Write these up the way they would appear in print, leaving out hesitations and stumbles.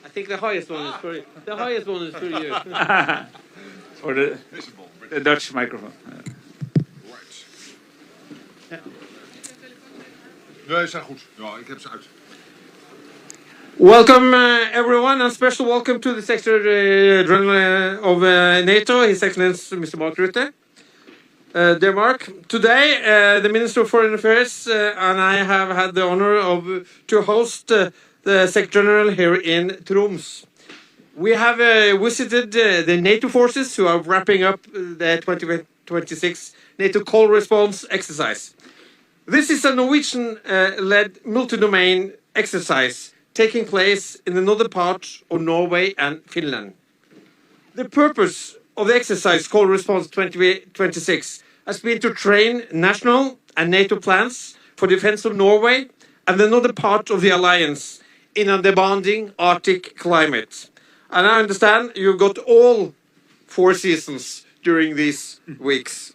I think the highest one is for you. The highest one is for you. Or the Dutch microphone. Nee, zijn goed. Ja, ik heb ze uit. Welcome, everyone, and special welcome to the Secretary General of NATO, His Excellency Mr. Mark Rutte. Dear Mark, today the Minister of Foreign Affairs and I have had the honor to host the Secretary General here in Troms. We have visited the NATO forces who are wrapping up the 2026 NATO Call Response exercise. This is a Norwegian-led multi-domain exercise taking place in the northern part of Norway and Finland. The purpose of the exercise Call Response 2026 has been to train national and NATO plans for defense of Norway and the northern part of the alliance in a demanding Arctic climate. And I understand you've got all 4 seasons during these weeks.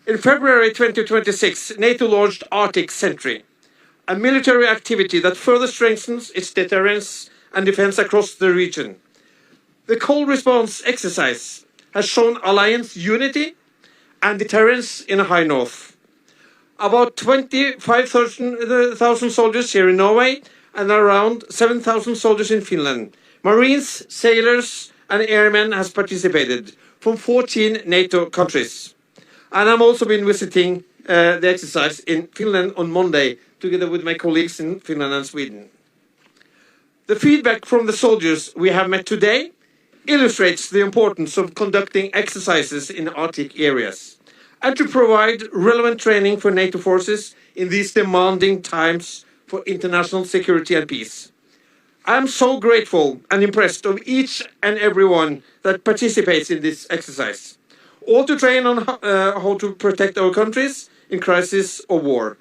In February 2026, NATO launched Arctic Sentry, a military activity that further strengthens its deterrence and defense across the region. The Call Response exercise has shown alliance unity and deterrence in the High North. About 25,000 soldiers here in Norway and around 7,000 soldiers in Finland. Marines, sailors and airmen has participated from 14 NATO countries. And I've also been visiting the exercise in Finland on Monday, together with my colleagues in Finland and Sweden. The feedback from the soldiers we have met today illustrates the importance of conducting exercises in Arctic areas and to provide relevant training for NATO forces in these demanding times for international security and peace. I am so grateful and impressed of each and everyone that participates in this exercise, all to train on how to protect our countries in crisis or war.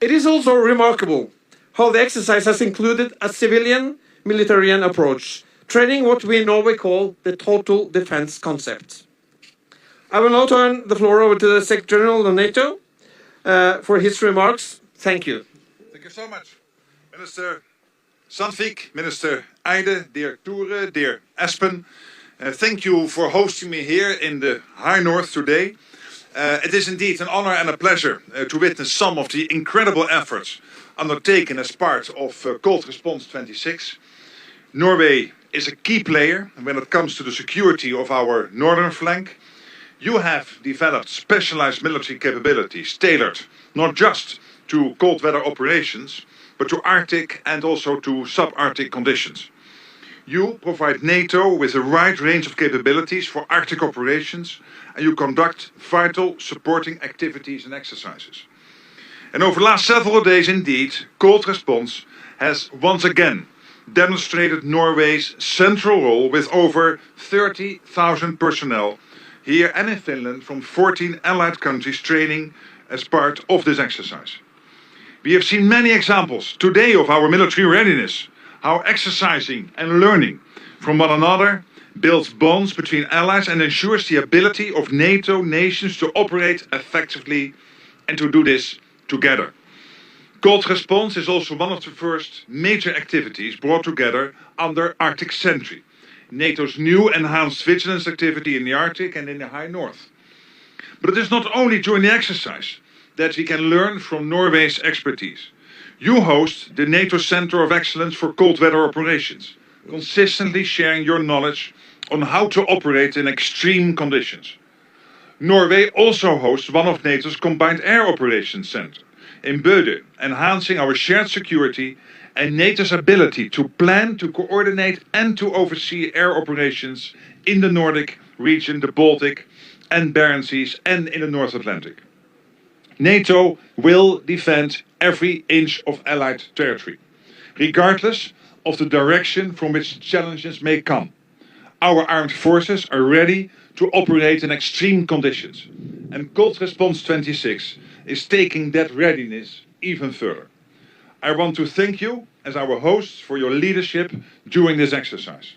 It is also remarkable how the exercise has included a civilian military approach, training what we in Norway call the total defense concept. I will now turn the floor over to the Secretary General of NATO for his remarks. Thank you. Thank you so much. Minister Sandvik, Minister Eide, dear Ture, dear Espen. Thank you for hosting me here in the High North today. It is indeed an honor and a pleasure to witness some of the incredible efforts undertaken as part of Cold Response 26. Norway is a key player when it comes to the security of our northern flank. You have developed specialized military capabilities tailored not just to cold weather operations, but to Arctic and also to subarctic conditions. You provide NATO with a wide range of capabilities for Arctic operations, and you conduct vital supporting activities and exercises. And over the last several days, indeed, Cold Response has once again demonstrated Norway's central role with over 30,000 personnel here and in Finland from 14 allied countries training as part of this exercise. We have seen many examples today of our military readiness, how exercising and learning from one another builds bonds between allies and ensures the ability of NATO nations to operate effectively and to do this together. Cold Response is also one of the first major activities brought together under Arctic Sentry, NATO's new enhanced vigilance activity in the Arctic and in the High North. But it is not only during the exercise that we can learn from Norway's expertise. You host the NATO Center of Excellence for Cold Weather Operations, consistently sharing your knowledge on how to operate in extreme conditions. Norway also hosts one of NATO's Combined Air Operations Center in Bøde, enhancing our shared security and NATO's ability to plan, to coordinate and to oversee air operations in the Nordic region, the Baltic and Barents Seas and in the North Atlantic. NATO will defend every inch of Allied territory, regardless of the direction from which challenges may come. Our armed forces are ready to operate in extreme conditions, and Cold Response 26 is taking that readiness even further. I want to thank you as our hosts for your leadership during this exercise.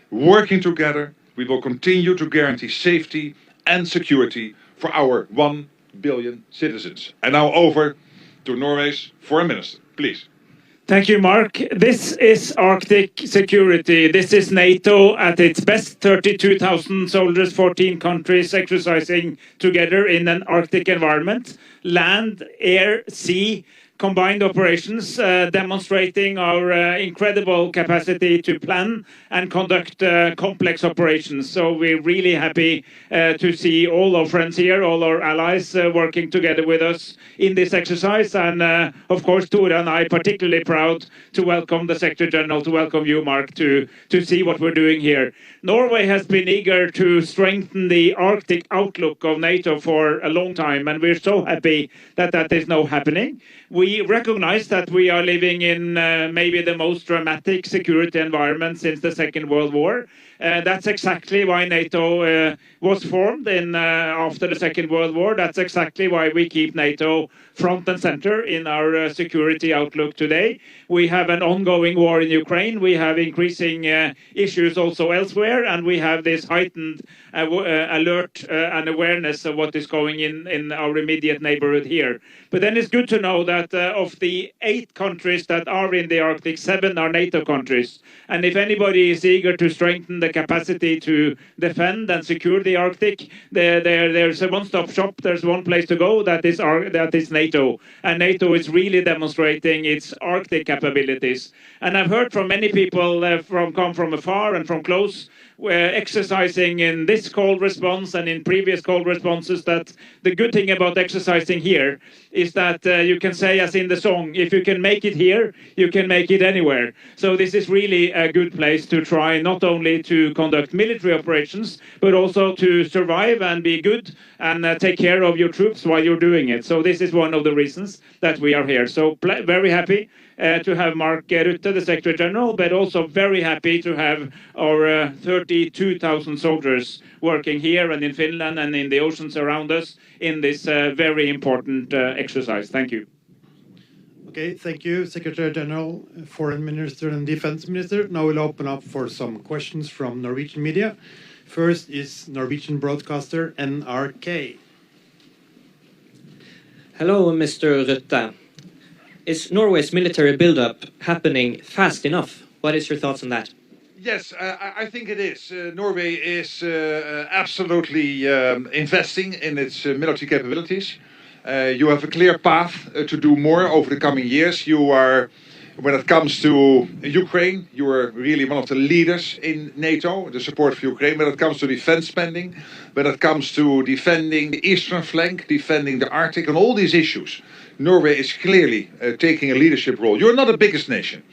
Working together, we will continue to guarantee safety and security for our 1 billion citizens. And now over to Norway's Foreign Minister, please. Thank you, Mark. This is Arctic security. This is NATO at its best. 32,000 soldiers, 14 countries exercising together in an Arctic environment. Land, air, sea, combined operations, demonstrating our incredible capacity to plan and conduct complex operations. So we're really happy to see all our friends here, all our allies working together with us in this exercise. And of course, Tore and I are particularly proud to welcome the Secretary General, to welcome you, Mark, to see what we're doing here. Norway has been eager to strengthen the Arctic outlook of NATO for a long time, and we're so happy that that is now happening. We recognize that we are living in maybe the most dramatic security environment since the Second World War. That's exactly why NATO was formed after the Second World War. That's exactly why we keep NATO front and center in our security outlook today. We have an ongoing war in Ukraine. We have increasing issues also elsewhere, and we have this heightened alert and awareness of what is going in our immediate neighborhood here. But then it's good to know that of the 8 countries that are in the Arctic, 7 are NATO countries. And if anybody is eager to strengthen the capacity to defend and secure the Arctic, there's a one-stop shop. There's one place to go. That is NATO. And NATO is really demonstrating its Arctic capabilities. And I've heard from many people come from afar and from close, exercising in this cold response and in previous cold responses, that the good thing about exercising here is that you can say, as in the song, if you can make it here, you can make it anywhere. So this is really a good place to try not only to conduct military operations, but also to survive and be good and take care of your troops while you're doing it. So this is one of the reasons that we are here. So very happy to have Mark Rutte, the Secretary General, but also very happy to have our 32,000 soldiers working here and in Finland and in the oceans around us in this very important exercise. Thank you. Okay, thank you, Secretary General, Foreign Minister and Defense Minister. Now we'll open up for some questions from Norwegian media. First is Norwegian broadcaster NRK. Hello, Mr. Rutte. Is Norway's military build-up happening fast enough? What is your thoughts on that? Yes, I think it is. Norway is absolutely investing in its military capabilities. You have a clear path to do more over the coming years. You are, when it comes to Ukraine, you are really one of the leaders in NATO, the support for Ukraine. When it comes to defense spending, when it comes to defending the eastern flank, defending the Arctic, and all these issues, Norway is clearly taking a leadership role. You're not the biggest nation,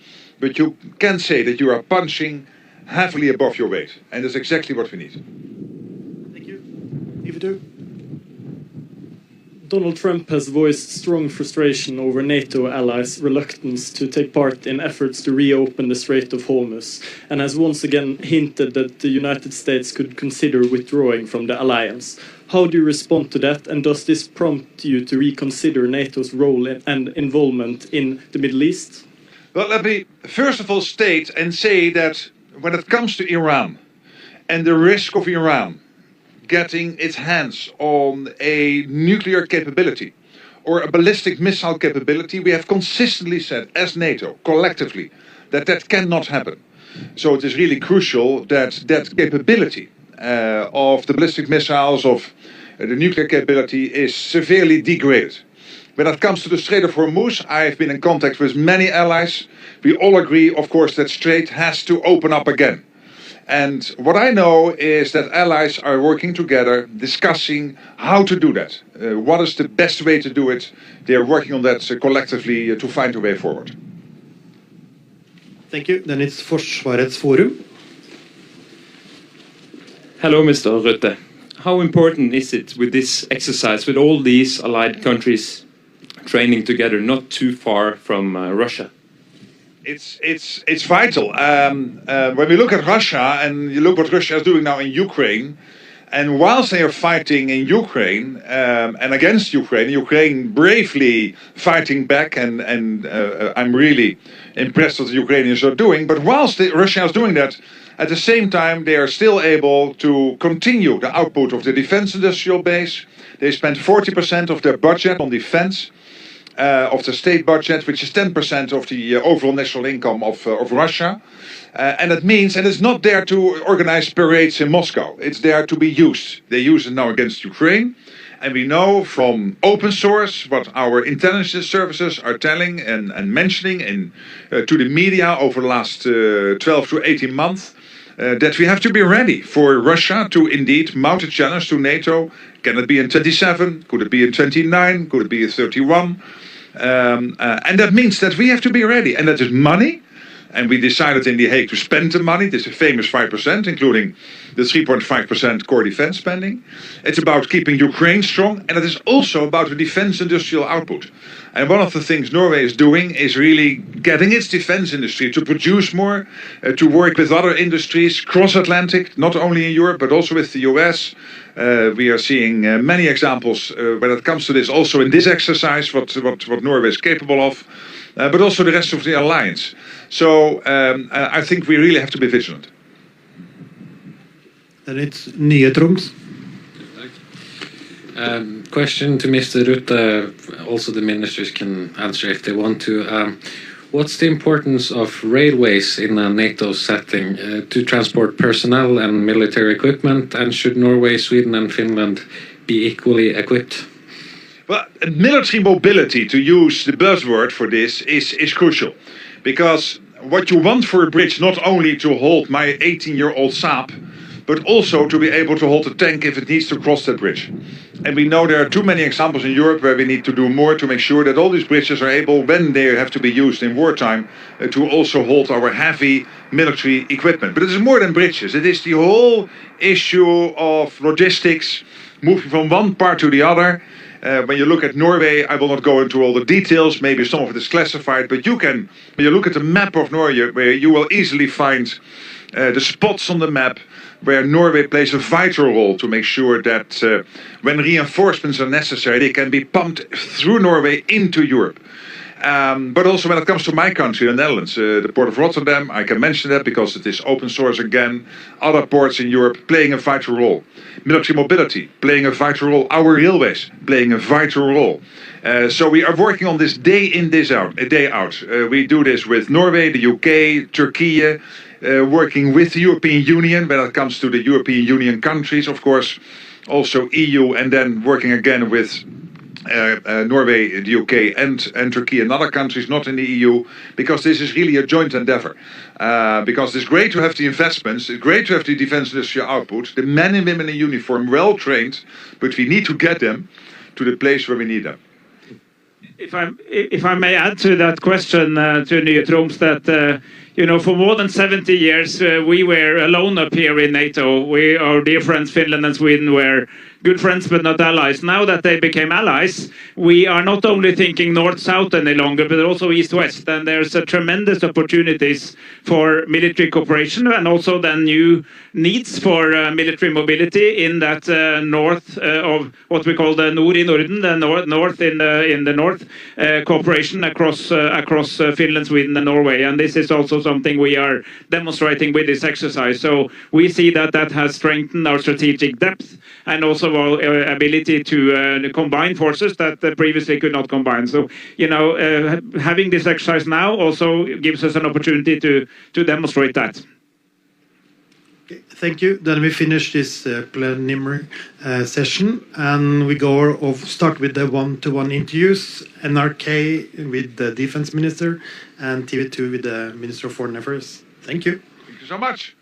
but you can say that you are punching heavily above your weight, and that's exactly what we need. Thank you. If you do. Donald Trump has voiced strong frustration over NATO allies' reluctance to take part in efforts to reopen the Strait of Hormuz, and has once again hinted that the United States could consider withdrawing from the alliance. How do you respond to that, and does this prompt you to reconsider NATO's role and involvement in the Middle East? Well, let me first of all state and say that when it comes to Iran and the risk of Iran getting its hands on a nuclear capability or a ballistic missile capability, we have consistently said as NATO, collectively, that that cannot happen. So it is really crucial that that capability of the ballistic missiles, of the nuclear capability, is severely degraded. When it comes to the Strait of Hormuz, I've been in contact with many allies. We all agree, of course, that strait has to open up again. And what I know is that allies are working together, discussing how to do that. What is the best way to do it? They are working on that collectively to find a way forward. Thank you. Then it's Forsvarets Forum. Hello, Mr. Rutte. How important is it with this exercise, with all these allied countries training together, not too far from Russia? It's vital. When we look at Russia and you look what Russia is doing now in Ukraine, and whilst they are fighting in Ukraine and against Ukraine, Ukraine bravely fighting back, and I'm really impressed what the Ukrainians are doing. But whilst Russia is doing that, at the same time, they are still able to continue the output of the defense industrial base. They spend 40% of their budget on defense. of the state budget, which is 10% of the overall national income of Russia. And that means, and it's not there to organize parades in Moscow. It's there to be used. They use it now against Ukraine. And we know from open source what our intelligence services are telling and mentioning to the media over the last 12 to 18 months, that we have to be ready for Russia to indeed mount a challenge to NATO. Can it be in 27? Could it be in 29? Could it be in 31? And that means that we have to be ready. And that is money. And we decided in The Hague to spend the money. This is famous 5%, including the 3.5% core defense spending. It's about keeping Ukraine strong, and it is also about the defense industrial output. And one of the things Norway is doing is really getting its defense industry to produce more, to work with other industries cross-Atlantic, not only in Europe, but also with the US. We are seeing many examples when it comes to this, also in this exercise, what Norway is capable of, but also the rest of the alliance. So I think we really have to be vigilant. Then it's Nyhetroms. Question to Mr. Rutte, also the ministers can answer if they want to. What's the importance of railways in a NATO setting to transport personnel and military equipment, and should Norway, Sweden and Finland be equally equipped? Well, military mobility, to use the buzzword for this, is crucial. Because what you want for a bridge, not only to hold my 18-year-old Saab, but also to be able to hold a tank if it needs to cross that bridge. And we know there are too many examples in Europe where we need to do more to make sure that all these bridges are able, when they have to be used in wartime, to also hold our heavy military equipment. But it is more than bridges. It is the whole issue of logistics, moving from one part to the other. When you look at Norway, I will not go into all the details, maybe some of it is classified, but you can, when you look at the map of Norway, you will easily find the spots on the map where Norway plays a vital role to make sure that when reinforcements are necessary, they can be pumped through Norway into Europe. But also when it comes to my country, the Netherlands, the port of Rotterdam, I can mention that because it is open source again. Other ports in Europe playing a vital role. Military mobility playing a vital role. Our railways playing a vital role. So we are working on this day in, day out. We do this with Norway, the UK, Turkey, working with the European Union when it comes to the European Union countries, of course, also EU, and then working again with Norway, the UK, and Turkey and other countries not in the EU, because this is really a joint endeavor. Because it's great to have the investments, it's great to have the defense industrial output, the men and women in uniform, well trained, but we need to get them to the place where we need them. If I may add to that question, to Nyhetroms, that for more than 70 years we were alone up here in NATO. Our dear friends Finland and Sweden were good friends but not allies. Now that they became allies, we are not only thinking north-south any longer, but also east-west. And there's a tremendous opportunities for military cooperation, and also then new needs for military mobility in that north of what we call the Nord i Norden, the north in the north, cooperation across Finland, Sweden and Norway. And this is also something we are demonstrating with this exercise. So we see that has strengthened our strategic depth and also our ability to combine forces that previously could not combine. So, having this exercise now also gives us an opportunity to demonstrate that. Okay, thank you. Then we finish this plenary session, and we start with the one-to-one interviews. NRK with the Defense Minister and TV2 with the Minister of Foreign Affairs. Thank you. Thank you so much.